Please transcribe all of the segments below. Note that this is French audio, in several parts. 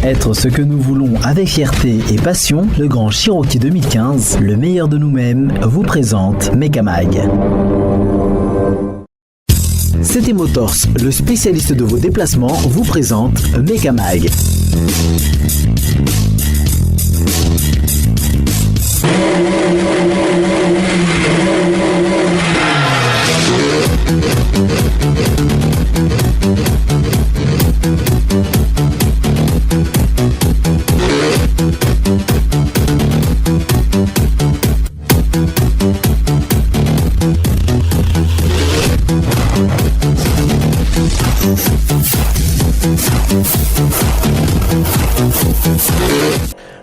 Être ce que nous voulons avec fierté et passion, le Grand Cherokee 2015, le meilleur de nous-mêmes, vous présente Megamag. CT Motors, le spécialiste de vos déplacements, vous présente Megamag.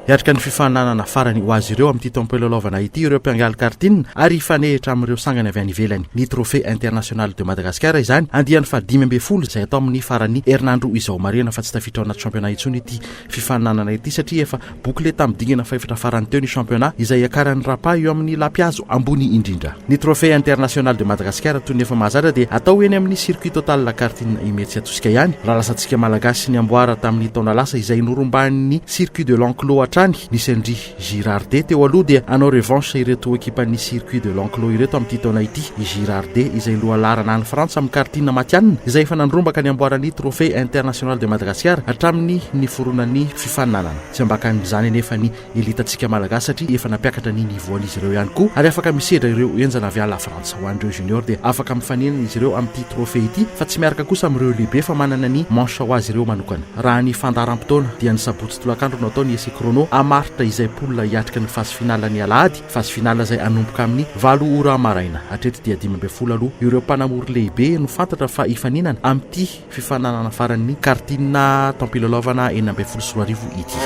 Hiatrika ny fifananana farany ho azy ireo amin'ity taom-pilalaovana ity ireo mpiangaly kartine ary hifanehitra amin'ireo sangany avy any ivelany. Ny trophée international de Madagascar izany andiany fa 5 izay atao amin'ny farany herinandro izao marina fa tsy tafiditra ao anaty championnat intsony ity fifananana ity satria efa bouclé tamidingana fa efatra farany teo ny championnat izay akarany rapa eo amin'ny lapiazo ambony indrindra. Ny trophée international de Madagascar toy ny efa mahazatra dia atao eny amin'ny circuit total la kartine imetsy atosika ihany raha lasantsika malagasy ny amboara tamin'ny taona lasa izay noromban'ny circuit de l'enclos nisy Andry Girardet teo aloha dia anao revanche ireto ekipan'ny circuit de l'enclos ireto amin'ity taona ity. Girardet izay lohalarana any Frantsa amin'ny kartina matianina izay efa nandrombaka ny amboarany trophée international de Madagascar hatramin'ny niforonan'ny fifananana. Tsy ambakan'izany anefa ny elitantsika malagasy satria efa nampiakatra ny nivoan'izy ireo ihany koa ary afaka misedra ireo enjana avy ala Frantsa ho an'ireo junior dia afaka mifanenana izy ireo amin'ity trophée ity fa tsy miaraka kosa amin'ireo lehibe fa manana ny manche ho azy ireo manokana. Raha ny fandaharam-potoana dia ny sabotsy tolakandro no atao ny essai chrono amaritra izay poula hiatrika ny phase finale ny alahady, phase finale izay anomboka amin'ny 8 ora maraina. Hatreto dia 12 aloha ireo mpanamory lehibe no fantatra fa hifaninana amin'ity fifananana faran'ny kartina taom-pilalaovana 12 ity.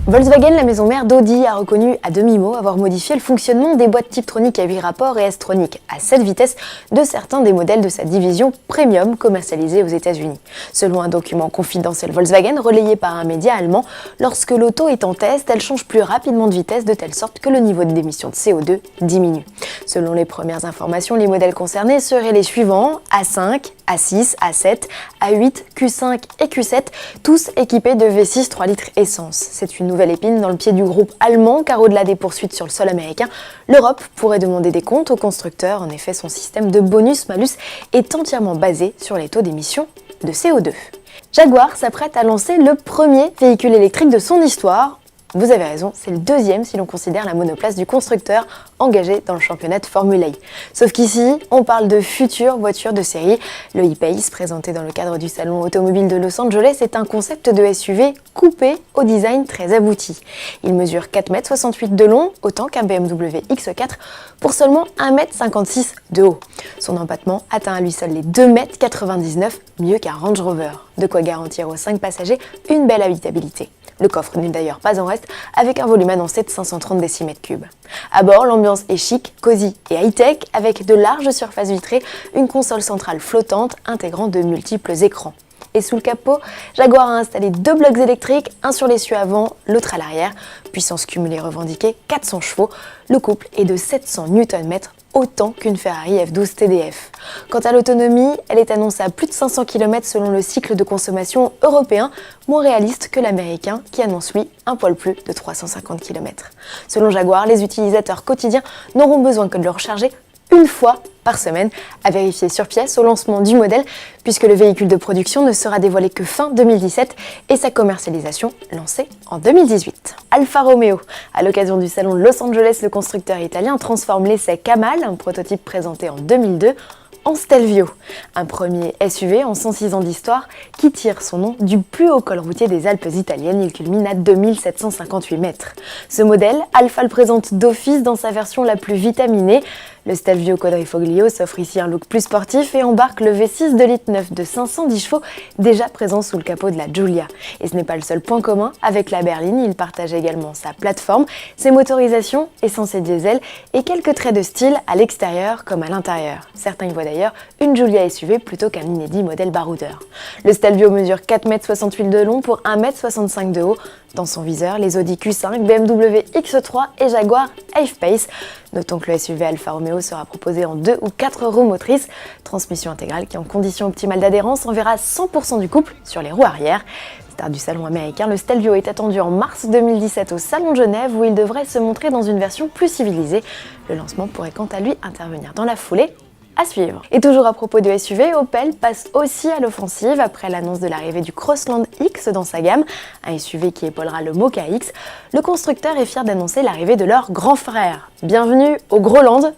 Volkswagen, la maison mère d'Audi, a reconnu à demi-mot avoir modifié le fonctionnement des boîtes Tiptronic à 8 rapports et S-Tronic à 7 vitesses de certains des modèles de sa division premium commercialisés aux États-Unis. Selon un document confidentiel Volkswagen relayé par un média allemand, lorsque l'auto est en test, elle change plus rapidement de vitesse de telle sorte que le niveau d'émission de CO2 diminue. Selon les premières informations, les modèles concernés seraient les suivants: A5, A6, A7, A8, Q5 et Q7, tous équipés de V6 3 litres essence. C'est une nouvelle épine dans le pied du groupe allemand car au-delà des poursuites sur le sol américain, l'Europe pourrait demander des comptes aux constructeurs. En effet, son système de bonus-malus est entièrement basé sur les taux d'émission de CO2. Jaguar s'apprête à lancer le premier véhicule électrique de son histoire. Vous avez raison, c'est le deuxième si l'on considère la monoplace du constructeur engagé dans le championnat de Formule E. Sauf qu'ici, on parle de futures voitures de série. Le E-Pace, présenté dans le cadre du salon automobile de Los Angeles, est un concept de SUV coupé au design très abouti. Il mesure 4,68 m de long, autant qu'un BMW X4, pour seulement 1,56 m de haut. Son empattement atteint à lui seul les 2,99 m, mieux qu'un Range Rover. De quoi garantir aux 5 passagers une belle habitabilité. Le coffre n'est d'ailleurs pas en reste, avec un volume annoncé de 530 décimètres cubes. À bord, l'ambiance est chic, cosy et high-tech, avec de larges surfaces vitrées, une console centrale flottante intégrant de multiples écrans. Et sous le capot, Jaguar a installé 2 blocs électriques, un sur l'essieu avant, l'autre à l'arrière. Puissance cumulée revendiquée, 400 chevaux. Le couple est de 700 Nm, autant qu'une Ferrari F12 TDF. Quant à l'autonomie, elle est annoncée à plus de 500 km selon le cycle de consommation européen, moins réaliste que l'américain qui annonce lui un poil plus de 350 km. Selon Jaguar, les utilisateurs quotidiens n'auront besoin que de le recharger une fois par semaine, à vérifier sur pièce au lancement du modèle, puisque le véhicule de production ne sera dévoilé que fin 2017 et sa commercialisation lancée en 2018. Alfa Romeo. À l'occasion du salon de Los Angeles, le constructeur italien transforme l'essai Kamal, un prototype présenté en 2002, en Stelvio, un premier SUV en 106 ans d'histoire qui tire son nom du plus haut col routier des Alpes italiennes. Il culmine à 2758 mètres. Ce modèle, Alfa le présente d'office dans sa version la plus vitaminée. Le Stelvio Quadrifoglio s'offre ici un look plus sportif et embarque le V6 2,9 litres de 510 chevaux déjà présent sous le capot de la Giulia. Et ce n'est pas le seul point commun avec la berline, il partage également sa plateforme, ses motorisations essence et diesel et quelques traits de style à l'extérieur comme à l'intérieur. Certains y voient d'ailleurs une Giulia SUV plutôt qu'un inédit modèle baroudeur. Le Stelvio mesure 4,68 m de long pour 1,65 m de haut, Dans son viseur, les Audi Q5, BMW X3 et Jaguar F-Pace. Notons que le SUV Alfa Romeo sera proposé en 2 ou 4 roues motrices. Transmission intégrale qui, en condition optimale d'adhérence, enverra 100% du couple sur les roues arrière. Star du salon américain, le Stelvio est attendu en mars 2017 au Salon de Genève où il devrait se montrer dans une version plus civilisée. Le lancement pourrait quant à lui intervenir dans la foulée. À suivre. Et toujours à propos de SUV, Opel passe aussi à l'offensive après l'annonce de l'arrivée du Crossland X dans sa gamme, un SUV qui épaulera le Mokka X. Le constructeur est fier d'annoncer l'arrivée de leur grand frère. Bienvenue au Grandland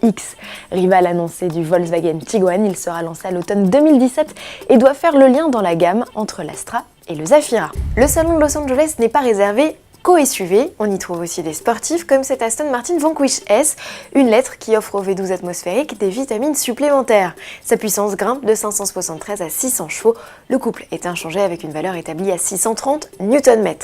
X. Rival annoncé du Volkswagen Tiguan, il sera lancé à l'automne 2017 et doit faire le lien dans la gamme entre l'Astra et le Zafira. Le salon de Los Angeles n'est pas réservé co-SUV, on y trouve aussi des sportifs comme cette Aston Martin Vanquish S, une lettre qui offre au V12 atmosphérique des vitamines supplémentaires. Sa puissance grimpe de 573 à 600 chevaux, le couple est inchangé avec une valeur établie à 630 Nm.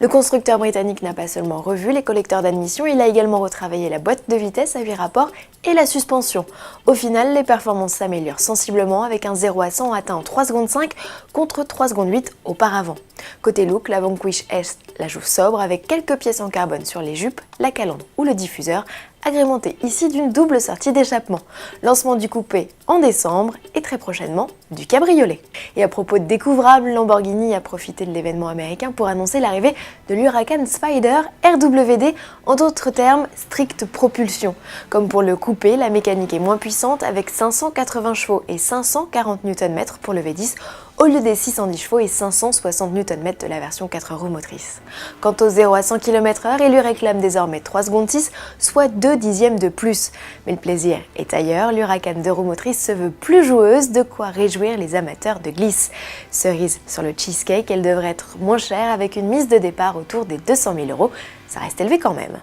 Le constructeur britannique n'a pas seulement revu les collecteurs d'admission, il a également retravaillé la boîte de vitesse à 8 rapports et la suspension. Au final, les performances s'améliorent sensiblement avec un 0 à 100 atteint en 3 secondes 5 contre 3 secondes 8 auparavant. Côté look, la Vanquish S la joue sobre avec quelques pièces en carbone sur les jupes, la calandre ou le diffuseur, agrémenté ici d'une double sortie d'échappement. Lancement du coupé en décembre et très prochainement du cabriolet. Et à propos de découvrables, Lamborghini a profité de l'événement américain pour annoncer l'arrivée de l'Huracan Spider RWD, en d'autres termes, stricte propulsion. Comme pour le coupé, la mécanique est moins puissante avec 580 chevaux et 540 Nm pour le V10 au lieu des 610 chevaux et 560 Nm de la version 4 roues motrices. Quant au 0 à 100 km/h, il lui réclame désormais 3 secondes 6, soit 2 dixièmes de plus. Mais le plaisir est ailleurs, l'Huracan 2 roues motrices se veut plus joueuse, de quoi réjouir les amateurs de glisse. Cerise sur le cheesecake, elle devrait être moins chère avec une mise de départ autour des 200 000 €. Ça reste élevé quand même.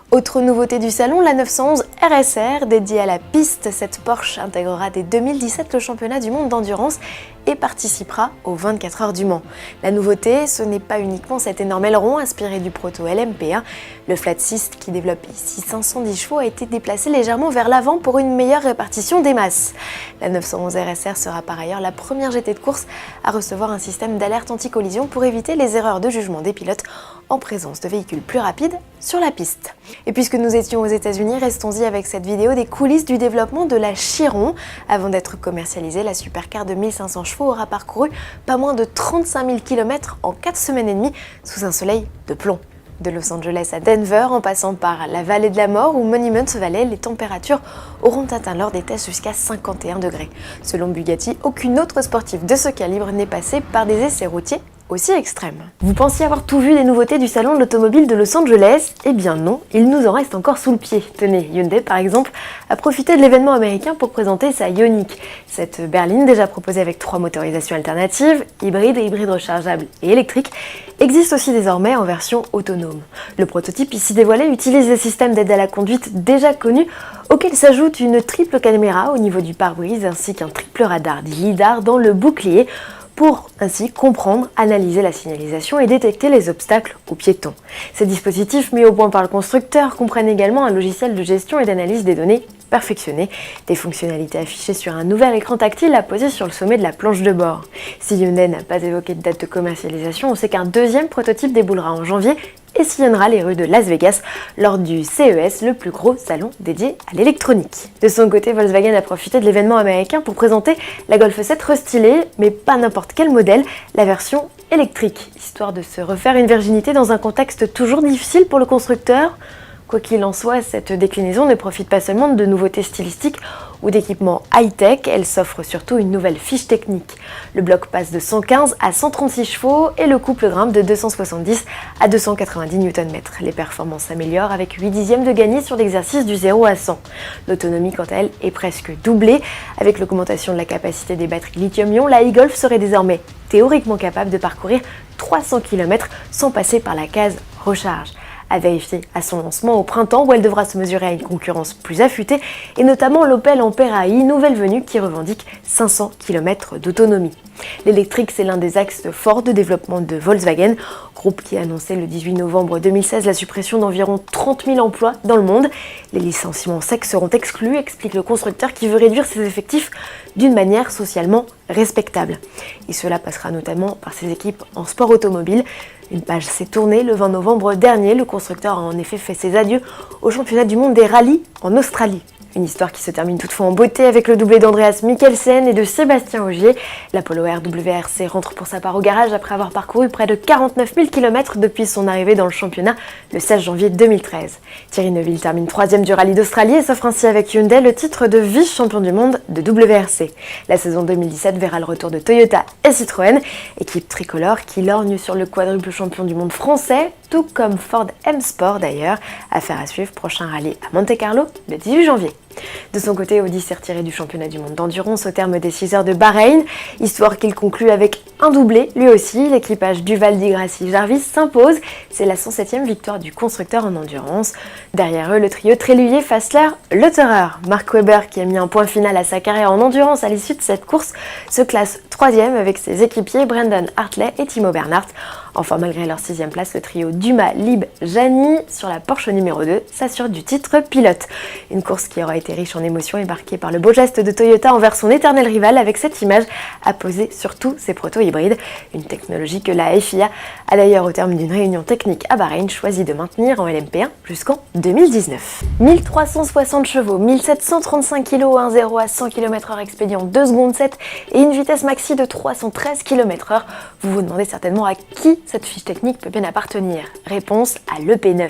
Autre nouveauté du salon, la 911 RSR, dédiée à la piste. Cette Porsche intégrera dès 2017 le championnat du monde d'endurance et participera aux 24 heures du Mans. La nouveauté, ce n'est pas uniquement cet énorme aileron inspiré du proto LMP1. Le flat 6 qui développe ici 510 chevaux a été déplacé légèrement vers l'avant pour une meilleure répartition des masses. La 911 RSR sera par ailleurs la première GT de course à recevoir un système d'alerte anti-collision pour éviter les erreurs de jugement des pilotes en présence de véhicules plus rapides sur la piste. Et puisque nous étions aux États-Unis, restons-y avec cette vidéo des coulisses du développement de la Chiron. Avant d'être commercialisée, la supercar de 1500 chevaux aura parcouru pas moins de 35 000 km en 4 semaines et demie sous un soleil de plomb. De Los Angeles à Denver, en passant par la Vallée de la Mort ou Monument Valley, les températures auront atteint lors des tests jusqu'à 51 degrés. Selon Bugatti, aucune autre sportive de ce calibre n'est passée par des essais routiers aussi extrême. Vous pensiez avoir tout vu des nouveautés du salon de l'automobile de Los Angeles? Eh bien non, il nous en reste encore sous le pied. Tenez, Hyundai par exemple a profité de l'événement américain pour présenter sa Ioniq. Cette berline, déjà proposée avec 3 motorisations alternatives, hybride et hybride rechargeable et électrique, existe aussi désormais en version autonome. Le prototype ici dévoilé utilise des systèmes d'aide à la conduite déjà connus, auxquels s'ajoute une triple caméra au niveau du pare-brise ainsi qu'un triple radar dit lidar dans le bouclier, pour ainsi comprendre, analyser la signalisation et détecter les obstacles aux piétons. Ces dispositifs mis au point par le constructeur comprennent également un logiciel de gestion et d'analyse des données perfectionné, des fonctionnalités affichées sur un nouvel écran tactile à poser sur le sommet de la planche de bord. Si Hyundai n'a pas évoqué de date de commercialisation, on sait qu'un deuxième prototype déboulera en janvier et sillonnera les rues de Las Vegas lors du CES, le plus gros salon dédié à l'électronique. De son côté, Volkswagen a profité de l'événement américain pour présenter la Golf 7 restylée, mais pas n'importe quel modèle, la version électrique, histoire de se refaire une virginité dans un contexte toujours difficile pour le constructeur. Quoi qu'il en soit, cette déclinaison ne profite pas seulement de nouveautés stylistiques ou d'équipements high-tech, elle s'offre surtout une nouvelle fiche technique. Le bloc passe de 115 à 136 chevaux et le couple grimpe de 270 à 290 Nm. Les performances s'améliorent avec 8 dixièmes de gagné sur l'exercice du 0 à 100. L'autonomie, quant à elle, est presque doublée. Avec l'augmentation de la capacité des batteries lithium-ion, la e-Golf serait désormais théoriquement capable de parcourir 300 km sans passer par la case recharge. À vérifier à son lancement au printemps où elle devra se mesurer à une concurrence plus affûtée et notamment l'Opel Ampera i, nouvelle venue qui revendique 500 km d'autonomie. L'électrique, c'est l'un des axes forts de développement de Volkswagen, groupe qui a annoncé le 18 novembre 2016 la suppression d'environ 30 000 emplois dans le monde. Les licenciements secs seront exclus, explique le constructeur qui veut réduire ses effectifs d'une manière socialement respectable. Et cela passera notamment par ses équipes en sport automobile. Une page s'est tournée le 20 novembre dernier. Le constructeur a en effet fait ses adieux au championnat du monde des rallyes en Australie. Une histoire qui se termine toutefois en beauté avec le doublé d'Andreas Mikkelsen et de Sébastien Ogier. L'Apollo Air WRC rentre pour sa part au garage après avoir parcouru près de 49 000 km depuis son arrivée dans le championnat le 16 janvier 2013. Thierry Neuville termine 3e du rallye d'Australie et s'offre ainsi avec Hyundai le titre de vice-champion du monde de WRC. La saison 2017 verra le retour de Toyota et Citroën, équipe tricolore qui lorgne sur le quadruple champion du monde français, tout comme Ford M-Sport d'ailleurs. Affaire à suivre, prochain rallye à Monte-Carlo le 18 janvier. De son côté, Audi s'est retiré du championnat du monde d'endurance au terme des 6 heures de Bahreïn, histoire qu'il conclue avec un doublé. Lui aussi, l'équipage Duvaldi Grassi Jarvis s'impose. C'est la 107e victoire du constructeur en endurance. Derrière eux, le trio Tréluyer, Fassler, Lotterer. Mark Webber, qui a mis un point final à sa carrière en endurance à l'issue de cette course, se classe 3e avec ses équipiers Brendan Hartley et Timo Bernhardt. Enfin, malgré leur 6e place, le trio Dumas, Lieb, Jani sur la Porsche numéro 2 s'assure du titre pilote. Une course qui aura été riche en émotions et marquée par le beau geste de Toyota envers son éternel rival avec cette image apposée sur tous ses proto-hybrides. Une technologie que la FIA a d'ailleurs au terme d'une réunion technique à Bahreïn choisi de maintenir en LMP1 jusqu'en 2019. 1360 chevaux, 1735 kg, 1-0 à 100 km/h expédié en 2 secondes 7 et une vitesse maxi de 313 km/h. Vous vous demandez certainement à qui cette fiche technique peut bien appartenir. Réponse à l'EP9.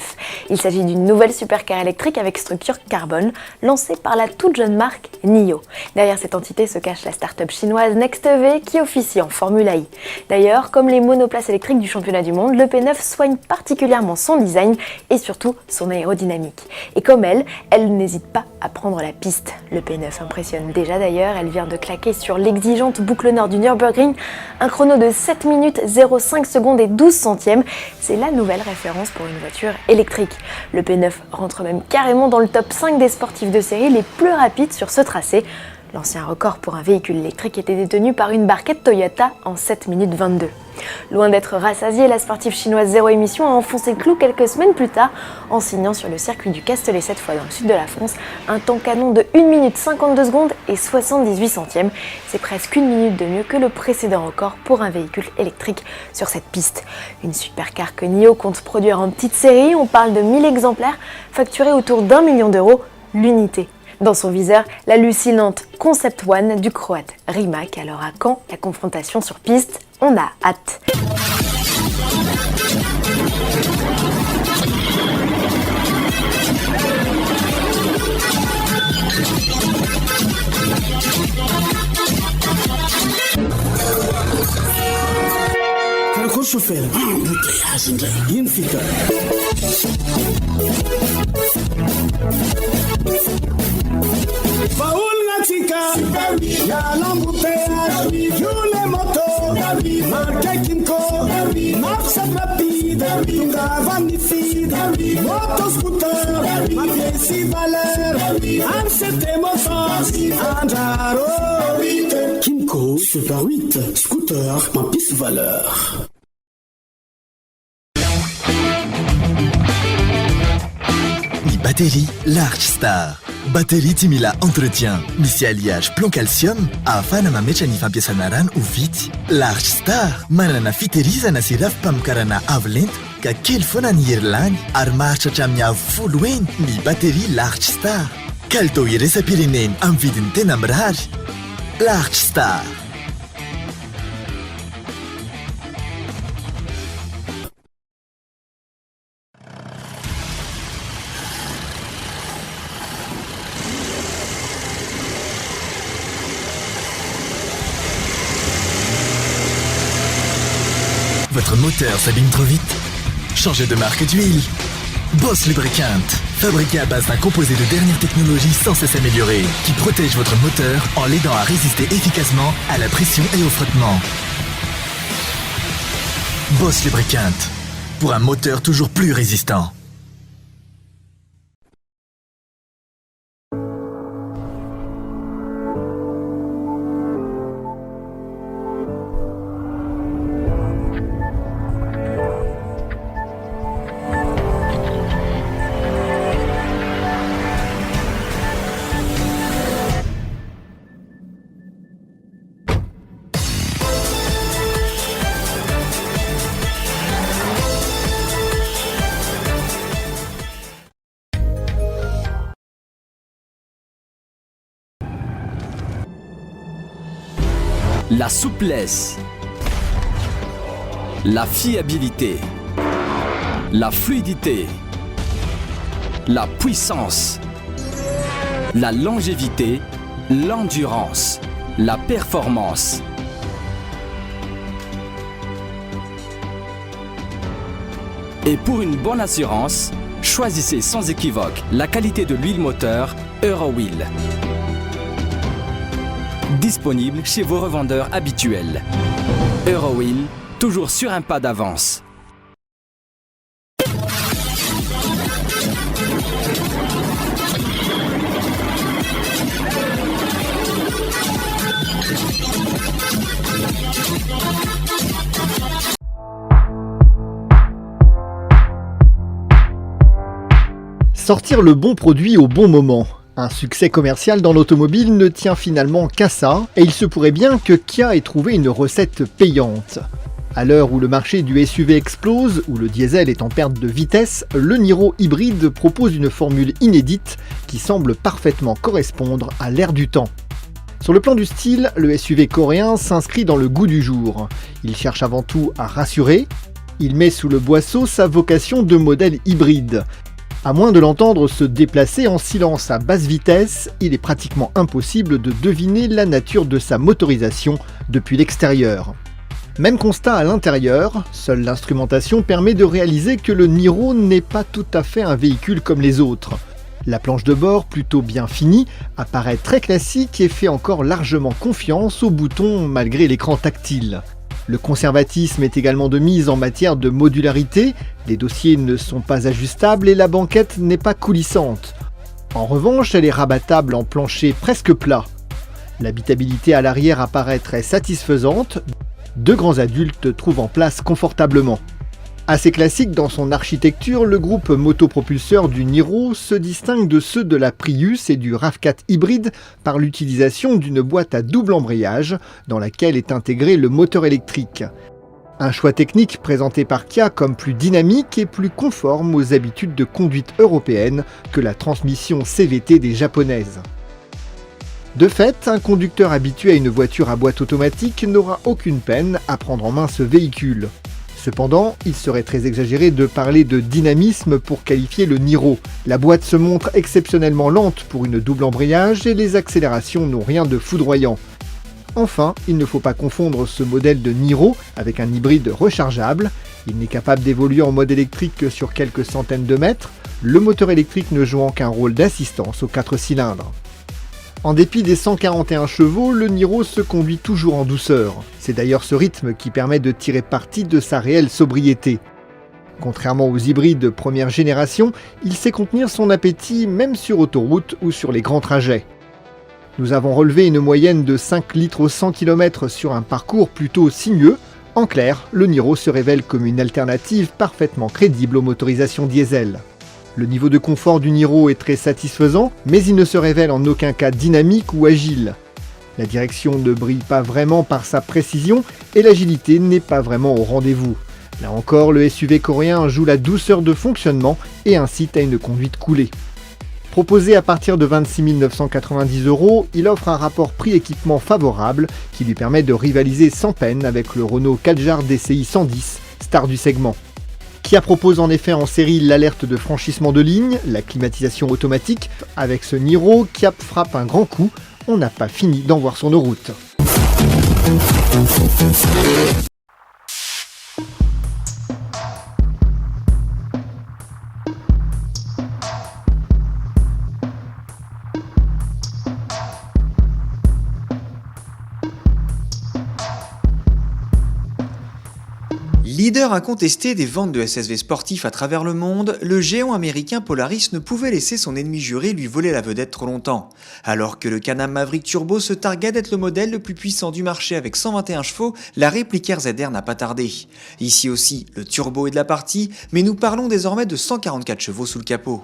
Il s'agit d'une nouvelle supercar électrique avec structure carbone, lancée par la toute jeune marque NIO. Derrière cette entité se cache la start-up chinoise NextEV qui officie en Formula I. D'ailleurs, comme les monoplaces électriques du championnat du monde, l'EP9 soigne particulièrement son design et surtout son aérodynamique. Et comme elle n'hésite pas à prendre la piste. L'EP9 impressionne déjà d'ailleurs, elle vient de claquer sur l'exigeante boucle nord du Nürburgring, un chrono de 7 minutes 0,5 secondes et 12 centièmes. C'est la nouvelle référence pour une voiture électrique. Le P9 rentre même carrément dans le top 5 des sportifs de série les plus rapides sur ce tracé. L'ancien record pour un véhicule électrique était détenu par une barquette Toyota en 7 minutes 22. Loin d'être rassasiée, la sportive chinoise zéro émission a enfoncé le clou quelques semaines plus tard en signant sur le circuit du Castellet, cette fois dans le sud de la France, un temps canon de 1 minute 52 secondes et 78 centièmes. C'est presque 1 minute de mieux que le précédent record pour un véhicule électrique sur cette piste. Une supercar que NIO compte produire en petite série, on parle de 1000 exemplaires facturés autour d'1 million d'euros l'unité. Dans son viseur, l'hallucinante Concept One du croate Rimac. Alors à quand la confrontation sur piste? On a hâte. Kimco Super 8, scooter en piste valeur. Ni batterie Large Star. Batterie timila entretien. Misy alliage plomb calcium ahafahana mametra ny fampiasana rano ho vity. Large Star manana fitehirizana sy rafi-pamokarana avo lenta ka kely foana ny herilany ary maharitra hatramin'ny avo 10 eny ny batterie Large Star. Kalitao iraisam-pireneny amin'ny vidiny tena mirary. Large Star. Votre moteur s'abîme trop vite? Changez de marque d'huile. Boss Lubricant, fabriqué à base d'un composé de dernière technologie sans cesse amélioré, qui protège votre moteur en l'aidant à résister efficacement à la pression et au frottement. Boss Lubricant, pour un moteur toujours plus résistant. la souplesse, la fiabilité, la fluidité, la puissance, la longévité, l'endurance, la performance. Et pour une bonne assurance, choisissez sans équivoque la qualité de l'huile moteur Eurowheel. Disponible chez vos revendeurs habituels. Eurowheel, toujours sur un pas d'avance. Sortir le bon produit au bon moment. Un succès commercial dans l'automobile ne tient finalement qu'à ça, et il se pourrait bien que Kia ait trouvé une recette payante. À l'heure où le marché du SUV explose, où le diesel est en perte de vitesse, le Niro hybride propose une formule inédite qui semble parfaitement correspondre à l'ère du temps. Sur le plan du style, le SUV coréen s'inscrit dans le goût du jour. Il cherche avant tout à rassurer. Il met sous le boisseau sa vocation de modèle hybride. À moins de l'entendre se déplacer en silence à basse vitesse, il est pratiquement impossible de deviner la nature de sa motorisation depuis l'extérieur. Même constat à l'intérieur, seule l'instrumentation permet de réaliser que le Niro n'est pas tout à fait un véhicule comme les autres. La planche de bord, plutôt bien finie, apparaît très classique et fait encore largement confiance aux boutons malgré l'écran tactile. Le conservatisme est également de mise en matière de modularité, les dossiers ne sont pas ajustables et la banquette n'est pas coulissante. En revanche, elle est rabattable en plancher presque plat. L'habitabilité à l'arrière apparaît très satisfaisante, deux grands adultes trouvent en place confortablement. Assez classique dans son architecture, le groupe motopropulseur du Niro se distingue de ceux de la Prius et du RAV4 hybride par l'utilisation d'une boîte à double embrayage dans laquelle est intégré le moteur électrique. Un choix technique présenté par Kia comme plus dynamique et plus conforme aux habitudes de conduite européennes que la transmission CVT des japonaises. De fait, un conducteur habitué à une voiture à boîte automatique n'aura aucune peine à prendre en main ce véhicule. Cependant, il serait très exagéré de parler de dynamisme pour qualifier le Niro. La boîte se montre exceptionnellement lente pour une double embrayage et les accélérations n'ont rien de foudroyant. Enfin, il ne faut pas confondre ce modèle de Niro avec un hybride rechargeable. Il n'est capable d'évoluer en mode électrique que sur quelques centaines de mètres, le moteur électrique ne jouant qu'un rôle d'assistance aux 4 cylindres. En dépit des 141 chevaux, le Niro se conduit toujours en douceur. C'est d'ailleurs ce rythme qui permet de tirer parti de sa réelle sobriété. Contrairement aux hybrides première génération, il sait contenir son appétit même sur autoroute ou sur les grands trajets. Nous avons relevé une moyenne de 5 litres au 100 km sur un parcours plutôt sinueux. En clair, le Niro se révèle comme une alternative parfaitement crédible aux motorisations diesel. Le niveau de confort du Niro est très satisfaisant, mais il ne se révèle en aucun cas dynamique ou agile. La direction ne brille pas vraiment par sa précision et l'agilité n'est pas vraiment au rendez-vous. Là encore, le SUV coréen joue la douceur de fonctionnement et incite à une conduite coolée. Proposé à partir de 26 990 €, il offre un rapport prix-équipement favorable qui lui permet de rivaliser sans peine avec le Renault Kadjar DCi 110, star du segment. Kia propose en effet en série l'alerte de franchissement de ligne, la climatisation automatique. Avec ce Niro, Kia frappe un grand coup, on n'a pas fini d'en voir sur nos routes. Leader incontesté des ventes de SSV sportifs à travers le monde, le géant américain Polaris ne pouvait laisser son ennemi juré lui voler la vedette trop longtemps. Alors que le Can-Am Maverick Turbo se targuait d'être le modèle le plus puissant du marché avec 121 chevaux, la réplique RZR n'a pas tardé. Ici aussi, le turbo est de la partie, mais nous parlons désormais de 144 chevaux sous le capot.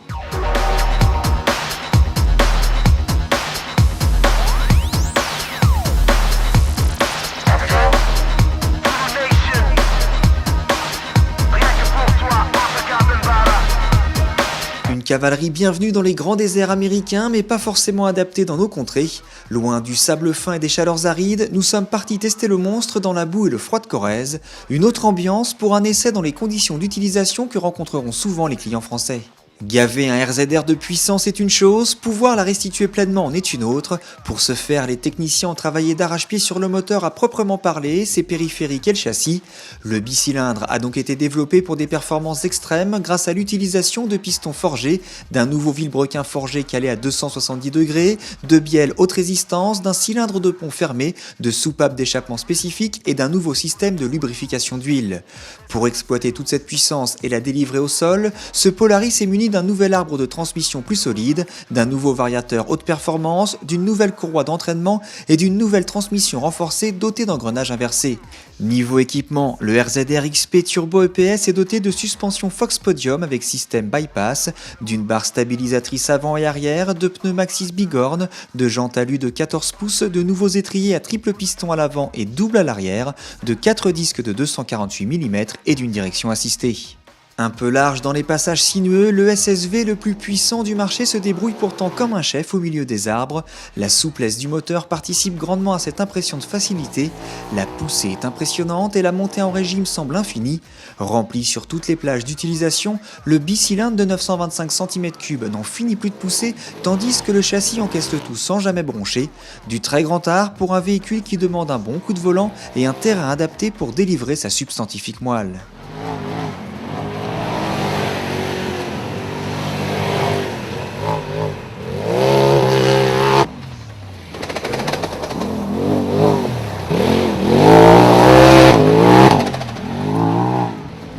cavalerie bienvenue dans les grands déserts américains, mais pas forcément adaptés dans nos contrées. Loin du sable fin et des chaleurs arides, nous sommes partis tester le monstre dans la boue et le froid de Corrèze. Une autre ambiance pour un essai dans les conditions d'utilisation que rencontreront souvent les clients français. Gaver un RZR de puissance est une chose, pouvoir la restituer pleinement en est une autre. Pour ce faire, les techniciens ont travaillé d'arrache-pied sur le moteur à proprement parler, ses périphériques et le châssis. Le bicylindre a donc été développé pour des performances extrêmes grâce à l'utilisation de pistons forgés, d'un nouveau vilebrequin forgé calé à 270 degrés, de bielles haute résistance, d'un cylindre de pont fermé, de soupapes d'échappement spécifiques et d'un nouveau système de lubrification d'huile. Pour exploiter toute cette puissance et la délivrer au sol, ce Polaris est muni d'un nouvel arbre de transmission plus solide, d'un nouveau variateur haute performance, d'une nouvelle courroie d'entraînement et d'une nouvelle transmission renforcée dotée d'engrenages inversés. Niveau équipement, le RZR XP Turbo EPS est doté de suspension Fox Podium avec système bypass, d'une barre stabilisatrice avant et arrière, de pneus Maxxis Bigorne, de jantes alu de 14 pouces, de nouveaux étriers à triple piston à l'avant et double à l'arrière, de 4 disques de 248 mm et d'une direction assistée. Un peu large dans les passages sinueux, le SSV le plus puissant du marché se débrouille pourtant comme un chef au milieu des arbres. La souplesse du moteur participe grandement à cette impression de facilité. La poussée est impressionnante et la montée en régime semble infinie. Rempli sur toutes les plages d'utilisation, le bicylindre de 925 cm3 n'en finit plus de pousser, tandis que le châssis encaisse le tout sans jamais broncher. Du très grand art pour un véhicule qui demande un bon coup de volant et un terrain adapté pour délivrer sa substantifique moelle.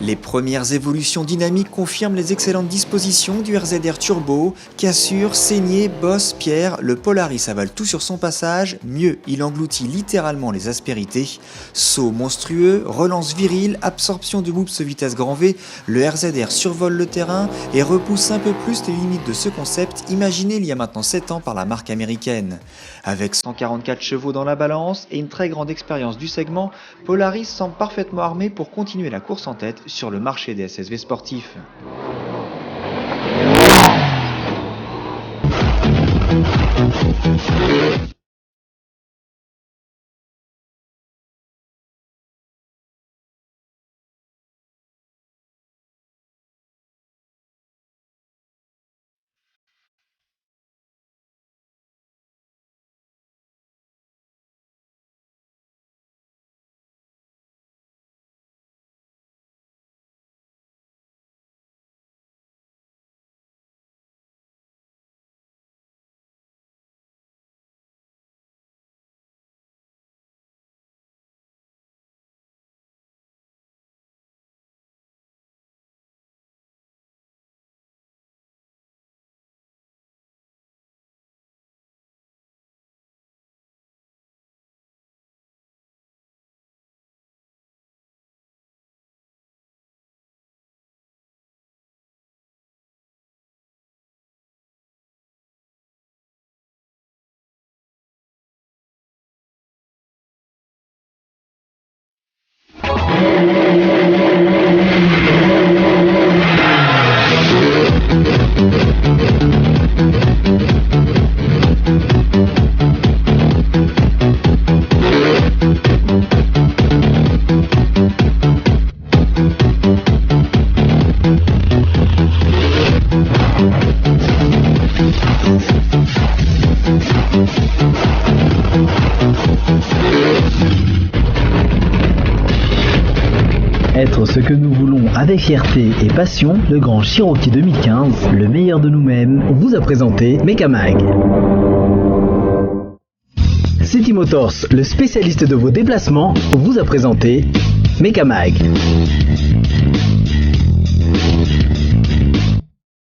Les premières évolutions dynamiques confirment les excellentes dispositions du RZR Turbo. Cassure, saignée, bosse, pierre, le Polaris avale tout sur son passage. Mieux, il engloutit littéralement les aspérités. Saut monstrueux, relance virile, absorption de whoops vitesse grand V, le RZR survole le terrain et repousse un peu plus les limites de ce concept imaginé il y a maintenant 7 ans par la marque américaine. Avec 144 chevaux dans la balance et une très grande expérience du segment, Polaris semble parfaitement armé pour continuer la course en tête sur le marché des SSV sportifs. Être ce que nous voulons avec fierté et passion, le grand Cherokee 2015, le meilleur de nous-mêmes, vous a présenté Mekamag. City Motors, le spécialiste de vos déplacements, vous a présenté Mekamag.